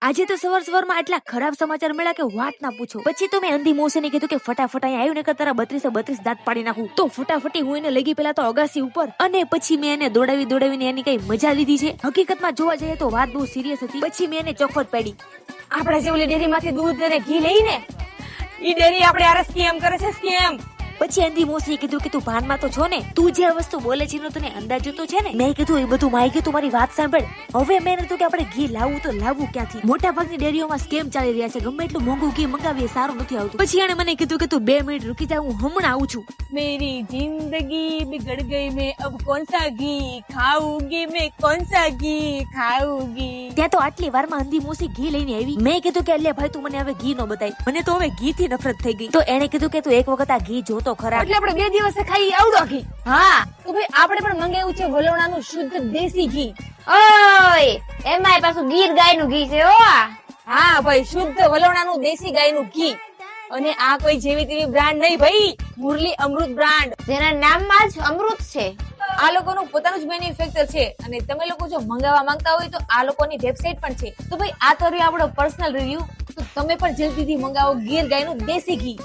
આજે તો સવારમાં આટલા ખરાબ સમાચાર મળ્યા કે વાત ના પૂછો. પછી તો મેં અંધી મોસીને કીધું કે ફટાફટ અહીંયા આવ્યું ને કે તારા 32 દાંત પાડી નાખું. તો ફટાફટી હું એને લઈ ગઈ પેલા તો અગાસી ઉપર, અને પછી મેં એને દોડાવીને એની કઈ મજા લીધી છે. હકીકતમાં જોવા જઈએ તો વાત બહુ સિરિયસ હતી. પછી મેં એને ચોખવટ પાડી. આપણે જે ઓલી ડેરી માંથી દૂધ અને ઘી લઈને ઈ ડેરી આપણે આર સ્કેમ કરે છે, સ્કેમ. પછી અંધી મોસીએ કીધું કે તું ભાનમાં તો છો ને, તું જે વસ્તુ બોલે છે એનો તને અંદાજો તો છે ને. મેં કીધું એ બધું માઈ ગયું, તું મારી વાત સાંભળ. હવે મેં કીધું કે આપણે ઘી લાવવું તો લાવવું ક્યાંથી? મોટા ભાગની ડેરીઓમાં સ્કેમ ચાલી રહ્યા છે, ગમે એટલું મોંઘું ઘી મંગાવીએ સારું નથી આવતું. પછી એને મને કીધું કે તું 2 મિનિટ રૂકી જા, હું હમણાં આવું છું. मेरी जिंदगी बिगड़ गई, मैं अब कौन सा घी खाऊंगी, मैं कौन सा घी खाऊंगी. ત્યાં તો આટલી વારમાં અંધી મોસી ઘી લઈને આવી. મેં કીધું કે લે ભાઈ તું મને હવે ઘી નો બતાય, મને તો હવે ઘી થી નફરત થઈ ગઈ. તો એને કીધું કે તું એક વખત આ ઘી જોતો ખરા. એટલે આપણે 2 દિવસે ખાઈ આવડો ઘી. હા તો ભાઈ આપણે પણ મંગાવ્યું છે વલોણાનું શુદ્ધ દેશી ઘી. ઓય એમાંય પાછું ગીર ગાયનું ઘી છે. ઓ હા ભાઈ, શુદ્ધ વલોણાનું દેશી ગાયનું ઘી. અને આ કોઈ જેવી તેવી બ્રાન્ડ નહીં ભાઈ, મુરલી અમૃત બ્રાન્ડ. જેના નામમાં જ અમૃત છે. આ લોકોનું પોતાનું જ મેન્યુફેક્ચર છે. અને તમે લોકો જો મંગાવવા માંગતા હોય તો આ લોકોની વેબસાઇટ પણ છે. તો ભાઈ આ તો રહ્યો આપણો પર્સનલ રિવ્યુ. તો તમે પણ જલ્દીથી મંગાવો ગીર ગાયનું દેશી ઘી.